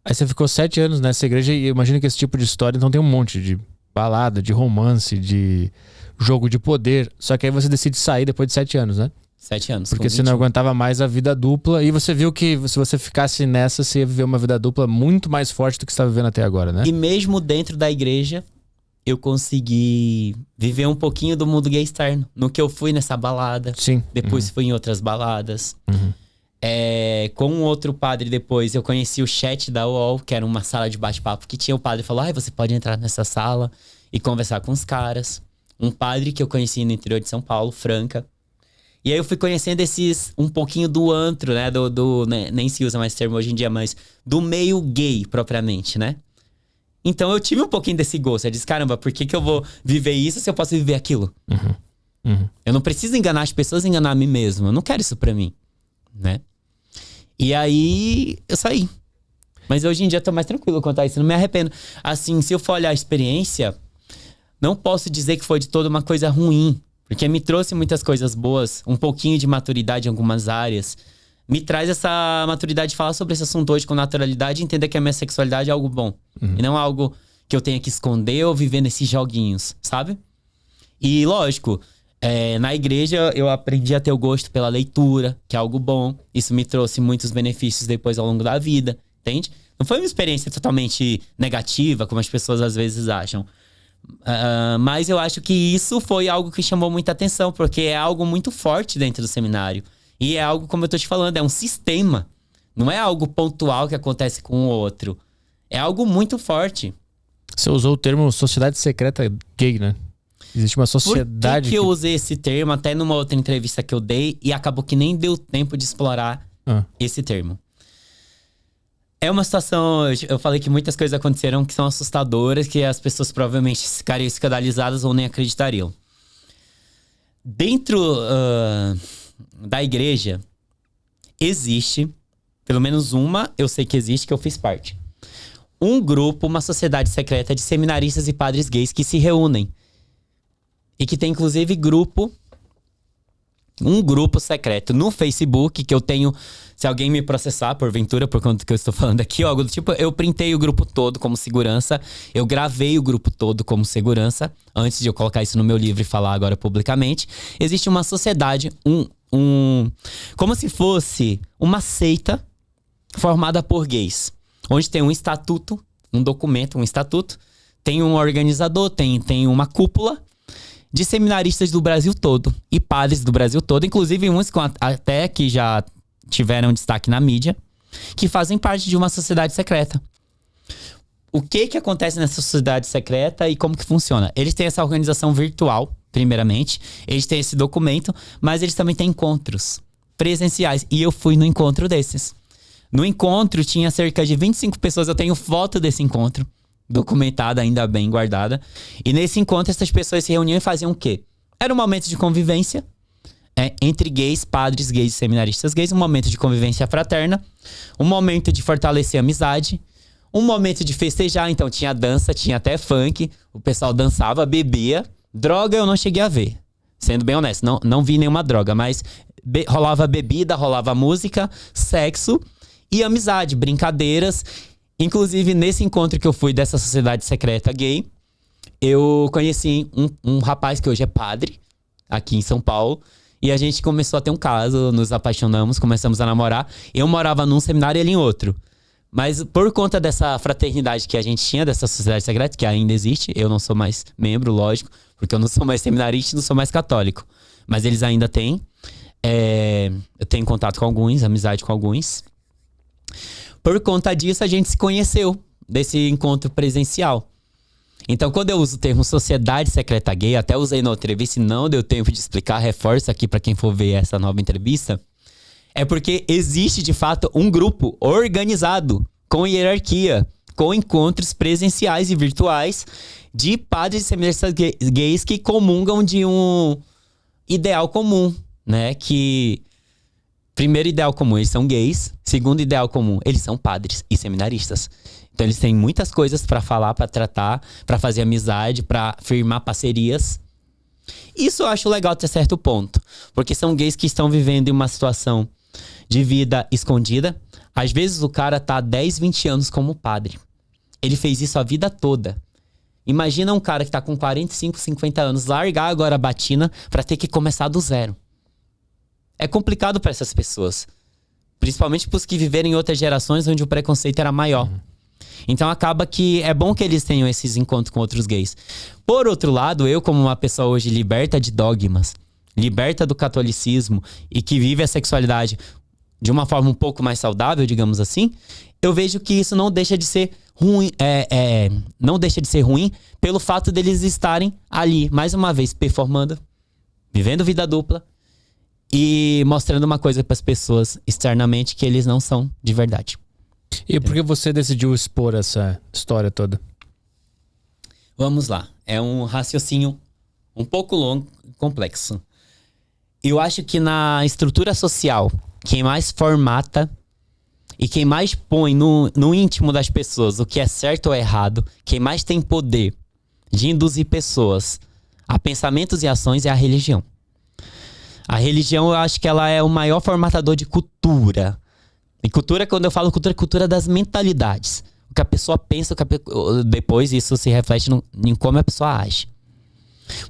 Aí você ficou 7 anos nessa igreja e eu imagino que esse tipo de história então tem um monte de balada, de romance, de jogo de poder. Só que aí você decide sair depois de 7 anos, né? 7 anos. Porque você não aguentava mais a vida dupla. E você viu que se você ficasse nessa, você ia viver uma vida dupla muito mais forte do que você está vivendo até agora, né? E mesmo dentro da igreja, eu consegui viver um pouquinho do mundo gay externo. No que eu fui nessa balada. Sim. Depois fui em outras baladas. Com um outro padre depois, eu conheci o chat da UOL, que era uma sala de bate-papo, que tinha o padre falou, você pode entrar nessa sala e conversar com os caras. Um padre que eu conheci no interior de São Paulo, Franca. E aí eu fui conhecendo um pouquinho do antro, né? Né? Nem se usa mais termo hoje em dia, mas do meio gay, propriamente, né? Então eu tive um pouquinho desse gosto. Eu disse, caramba, por que eu vou viver isso se eu posso viver aquilo? Eu não preciso enganar as pessoas, enganar a mim mesmo. Eu não quero isso pra mim, né? E aí eu saí. Mas hoje em dia eu tô mais tranquilo quanto a isso. Não me arrependo. Assim, se eu for olhar a experiência, não posso dizer que foi de toda uma coisa ruim. Porque me trouxe muitas coisas boas, um pouquinho de maturidade em algumas áreas. Me traz essa maturidade de falar sobre esse assunto hoje com naturalidade e entender que a minha sexualidade é algo bom. E não algo que eu tenha que esconder ou viver nesses joguinhos, sabe? E lógico, na igreja eu aprendi a ter o gosto pela leitura, que é algo bom. Isso me trouxe muitos benefícios depois ao longo da vida, entende? Não foi uma experiência totalmente negativa, como as pessoas às vezes acham. Mas eu acho que isso foi algo que chamou muita atenção, porque é algo muito forte dentro do seminário. E é algo, como eu tô te falando, é um sistema. Não é algo pontual que acontece com o outro. É algo muito forte. Você usou o termo sociedade secreta gay, né? Existe uma sociedade... Por que eu usei esse termo até numa outra entrevista que eu dei e acabou que nem deu tempo de explorar esse termo? É uma situação... Eu falei que muitas coisas aconteceram que são assustadoras, que as pessoas provavelmente ficariam escandalizadas ou nem acreditariam. Dentro da igreja, existe, pelo menos uma, eu sei que existe, que eu fiz parte. Um grupo, uma sociedade secreta de seminaristas e padres gays que se reúnem. E que tem, inclusive, um grupo secreto no Facebook, que eu tenho... Se alguém me processar, porventura, por conta do que eu estou falando aqui, ou algo do tipo, eu printei o grupo todo como segurança. Eu gravei o grupo todo como segurança, antes de eu colocar isso no meu livro e falar agora publicamente. Existe uma sociedade, como se fosse uma seita formada por gays. Onde tem um estatuto, um documento, um estatuto. Tem um organizador, tem uma cúpula de seminaristas do Brasil todo e padres do Brasil todo, inclusive uns até que já tiveram destaque na mídia, que fazem parte de uma sociedade secreta. O que acontece nessa sociedade secreta e como que funciona? Eles têm essa organização virtual, primeiramente, eles têm esse documento, mas eles também têm encontros presenciais, e eu fui no encontro desses. No encontro tinha cerca de 25 pessoas, eu tenho foto desse encontro, documentada, ainda bem guardada. E nesse encontro, essas pessoas se reuniam e faziam o quê? Era um momento de convivência entre gays, padres gays e seminaristas gays. Um momento de convivência fraterna. Um momento de fortalecer a amizade. Um momento de festejar. Então tinha dança, tinha até funk. O pessoal dançava, bebia. Droga eu não cheguei a ver. Sendo bem honesto, não vi nenhuma droga. Mas rolava bebida, rolava música, sexo e amizade, brincadeiras. Inclusive, nesse encontro que eu fui dessa sociedade secreta gay, eu conheci um rapaz que hoje é padre, aqui em São Paulo. E a gente começou a ter um caso, nos apaixonamos, começamos a namorar. Eu morava num seminário e ele em outro. Mas por conta dessa fraternidade que a gente tinha, dessa sociedade secreta, que ainda existe, eu não sou mais membro, lógico, porque eu não sou mais seminarista e não sou mais católico. Mas eles ainda têm. Eu tenho contato com alguns, amizade com alguns. Por conta disso, a gente se conheceu desse encontro presencial. Então, quando eu uso o termo sociedade secreta gay, até usei na entrevista e não deu tempo de explicar, reforço aqui para quem for ver essa nova entrevista, é porque existe, de fato, um grupo organizado, com hierarquia, com encontros presenciais e virtuais de padres e seminaristas gays que comungam de um ideal comum, né? Que... Primeiro ideal comum, eles são gays. Segundo ideal comum, eles são padres e seminaristas. Então eles têm muitas coisas pra falar, pra tratar, pra fazer amizade, pra firmar parcerias. Isso eu acho legal até certo ponto. Porque são gays que estão vivendo em uma situação de vida escondida. Às vezes o cara tá há 10, 20 anos como padre. Ele fez isso a vida toda. Imagina um cara que tá com 45, 50 anos, largar agora a batina pra ter que começar do zero. É complicado pra essas pessoas. Principalmente pros que viveram em outras gerações onde o preconceito era maior. Então acaba que é bom que eles tenham esses encontros com outros gays. Por outro lado, eu como uma pessoa hoje liberta de dogmas, liberta do catolicismo e que vive a sexualidade de uma forma um pouco mais saudável, digamos assim, eu vejo que isso não deixa de ser ruim, não deixa de ser ruim pelo fato deles estarem ali, mais uma vez, performando, vivendo vida dupla e mostrando uma coisa para as pessoas externamente que eles não são de verdade. E por que você decidiu expor essa história toda? Vamos lá. É um raciocínio um pouco longo e complexo. Eu acho que na estrutura social, quem mais formata e quem mais põe no íntimo das pessoas o que é certo ou errado, quem mais tem poder de induzir pessoas a pensamentos e ações é a religião. A religião, eu acho que ela é o maior formatador de cultura. E cultura, quando eu falo cultura, é cultura das mentalidades. O que a pessoa pensa, depois isso se reflete em como a pessoa age.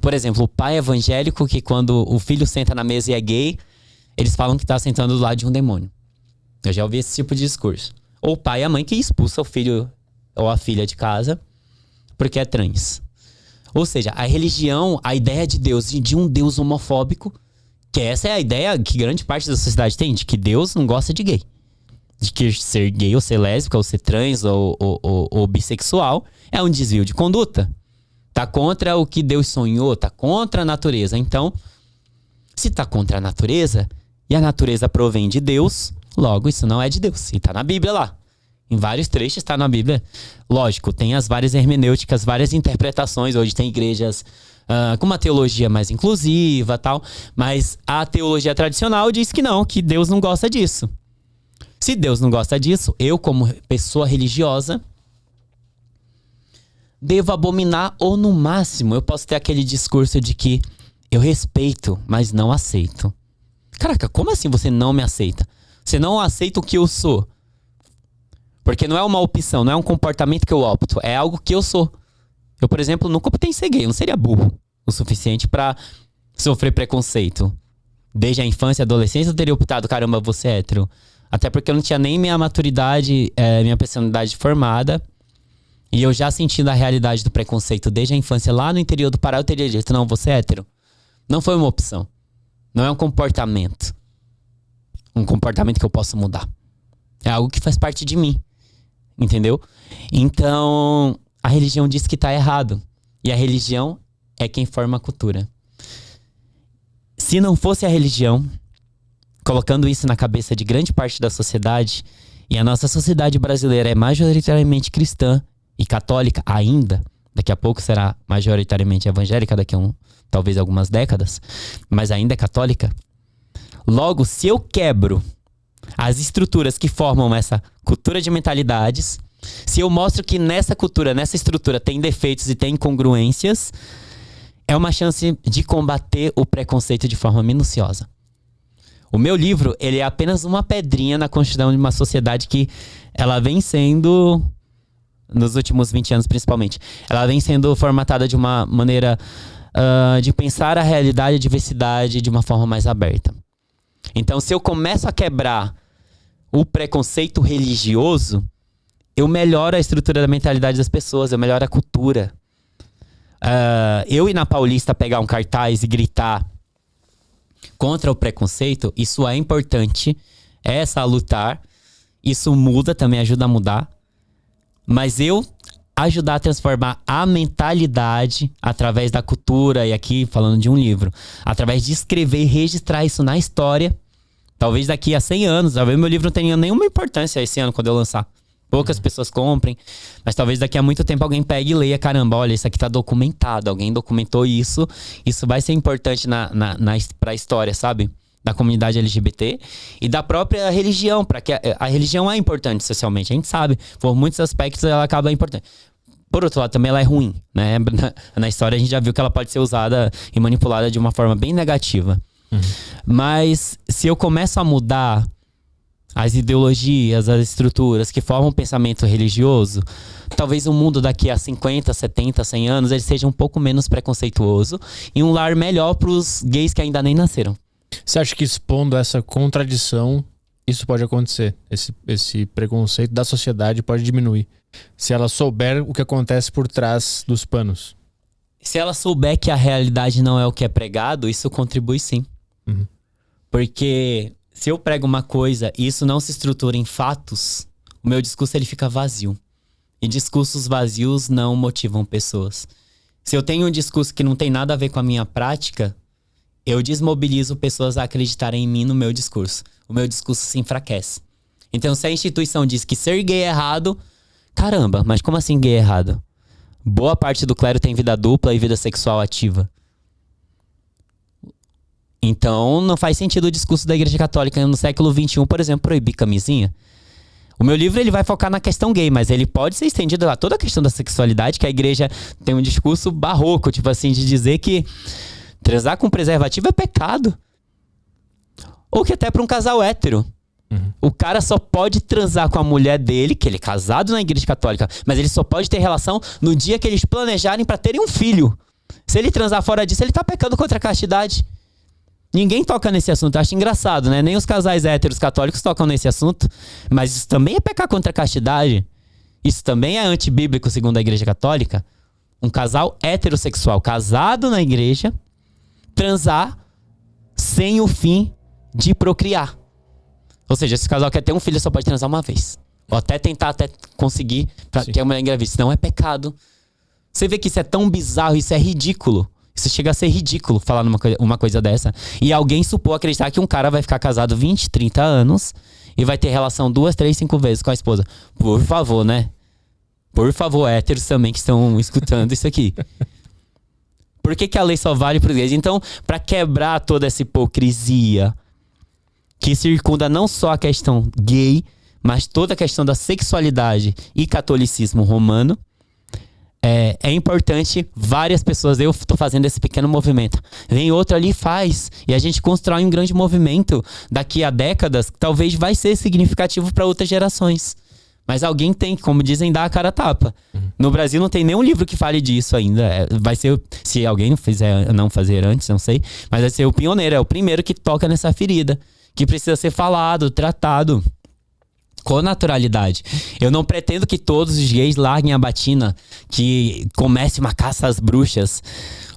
Por exemplo, o pai evangélico que quando o filho senta na mesa e é gay, eles falam que tá sentando do lado de um demônio. Eu já ouvi esse tipo de discurso. Ou o pai e a mãe que expulsa o filho ou a filha de casa porque é trans. Ou seja, a religião, a ideia de Deus, de um Deus homofóbico, que essa é a ideia que grande parte da sociedade tem, de que Deus não gosta de gay. De que ser gay ou ser lésbica ou ser trans ou bissexual é um desvio de conduta. Tá contra o que Deus sonhou, tá contra a natureza. Então, se tá contra a natureza e a natureza provém de Deus, logo isso não é de Deus. E tá na Bíblia lá. Em vários trechos tá na Bíblia. Lógico, tem as várias hermenêuticas, várias interpretações. Hoje tem igrejas com uma teologia mais inclusiva e tal. Mas a teologia tradicional diz que não, que Deus não gosta disso. Se Deus não gosta disso, eu como pessoa religiosa devo abominar, ou no máximo eu posso ter aquele discurso de que eu respeito, mas não aceito. Caraca, como assim você não me aceita? Você não aceita o que eu sou. Porque não é uma opção, não é um comportamento que eu opto, é algo que eu sou. Eu, por exemplo, nunca optei em ser gay, eu não seria burro o suficiente pra sofrer preconceito. Desde a infância e adolescência eu teria optado, caramba, você é hétero. Até porque eu não tinha nem minha maturidade, minha personalidade formada. E eu já sentindo a realidade do preconceito desde a infância lá no interior do Pará, eu teria dito, não, você é hétero. Não foi uma opção. Não é um comportamento. Um comportamento que eu posso mudar. É algo que faz parte de mim. Entendeu? Então, a religião diz que tá errado. E a religião é quem forma a cultura. Se não fosse a religião, colocando isso na cabeça de grande parte da sociedade, e a nossa sociedade brasileira é majoritariamente cristã e católica ainda, daqui a pouco será majoritariamente evangélica, daqui a talvez algumas décadas, mas ainda é católica. Logo, se eu quebro as estruturas que formam essa cultura de mentalidades, se eu mostro que nessa cultura, nessa estrutura tem defeitos e tem incongruências, é uma chance de combater o preconceito de forma minuciosa. O meu livro, ele é apenas uma pedrinha na construção de uma sociedade que ela vem sendo, nos últimos 20 anos principalmente, ela vem sendo formatada de uma maneira de pensar a realidade e a diversidade de uma forma mais aberta. Então, se eu começo a quebrar o preconceito religioso, eu melhoro a estrutura da mentalidade das pessoas, eu melhoro a cultura. Eu ir na Paulista pegar um cartaz e gritar contra o preconceito, isso é importante, é salutar, isso muda, também ajuda a mudar, mas eu ajudar a transformar a mentalidade através da cultura, e aqui falando de um livro, através de escrever e registrar isso na história, talvez daqui a 100 anos, talvez meu livro não tenha nenhuma importância esse ano quando eu lançar. Poucas pessoas comprem, mas talvez daqui a muito tempo alguém pegue e leia, caramba, olha, isso aqui tá documentado, alguém documentou isso vai ser importante pra história, sabe? Da comunidade LGBT e da própria religião, para que a religião é importante socialmente, a gente sabe, por muitos aspectos ela acaba importante. Por outro lado, também ela é ruim, né? Na história a gente já viu que ela pode ser usada e manipulada de uma forma bem negativa. Mas se eu começo a mudar as ideologias, as estruturas que formam o pensamento religioso, talvez o mundo daqui a 50, 70, 100 anos ele seja um pouco menos preconceituoso e um lar melhor para os gays que ainda nem nasceram. Você acha que expondo essa contradição, isso pode acontecer? Esse preconceito da sociedade pode diminuir? Se ela souber o que acontece por trás dos panos? Se ela souber que a realidade não é o que é pregado, isso contribui sim. Uhum. Porque se eu prego uma coisa e isso não se estrutura em fatos, o meu discurso ele fica vazio. E discursos vazios não motivam pessoas. Se eu tenho um discurso que não tem nada a ver com a minha prática, eu desmobilizo pessoas a acreditarem em mim no meu discurso. O meu discurso se enfraquece. Então, se a instituição diz que ser gay é errado, caramba, mas como assim gay é errado? Boa parte do clero tem vida dupla e vida sexual ativa. Então, não faz sentido o discurso da Igreja Católica no século XXI, por exemplo, proibir camisinha. O meu livro ele vai focar na questão gay, mas ele pode ser estendido a toda a questão da sexualidade, que a igreja tem um discurso barroco, tipo assim, de dizer que transar com preservativo é pecado. Ou que até para um casal hétero. Uhum. O cara só pode transar com a mulher dele, que ele é casado na Igreja Católica, mas ele só pode ter relação no dia que eles planejarem para terem um filho. Se ele transar fora disso, ele tá pecando contra a castidade. Ninguém toca nesse assunto, eu acho engraçado, né? Nem os casais héteros católicos tocam nesse assunto, mas isso também é pecar contra a castidade. Isso também é antibíblico, segundo a Igreja Católica. Um casal heterossexual casado na igreja transar sem o fim de procriar. Ou seja, esse casal quer ter um filho, só pode transar uma vez. Ou até tentar conseguir pra que a mulher engravide. Senão é pecado. Você vê que isso é tão bizarro, isso é ridículo. Isso chega a ser ridículo falar uma coisa dessa. E alguém supor acreditar que um cara vai ficar casado 20, 30 anos e vai ter relação 2, 3, 5 vezes com a esposa. Por favor, né? Por favor, héteros também que estão escutando isso aqui. Por que a lei só vale para os gays? Então, para quebrar toda essa hipocrisia que circunda não só a questão gay, mas toda a questão da sexualidade e catolicismo romano, é importante várias pessoas. Eu tô fazendo esse pequeno movimento. Vem outro ali e faz. E a gente constrói um grande movimento. Daqui a décadas, talvez vai ser significativo para outras gerações. Mas alguém tem que, como dizem, dar a cara a tapa. No Brasil não tem nenhum livro que fale disso ainda. Vai ser, se alguém não fazer antes, não sei. Mas vai ser o pioneiro, é o primeiro que toca nessa ferida. Que precisa ser falado, tratado. Com naturalidade. Eu não pretendo que todos os gays larguem a batina, que comece uma caça às bruxas.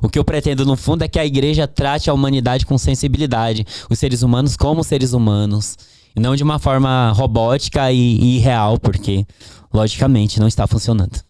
O que eu pretendo, no fundo, é que a igreja trate a humanidade com sensibilidade. Os seres humanos como seres humanos. E não de uma forma robótica e irreal, porque, logicamente, não está funcionando.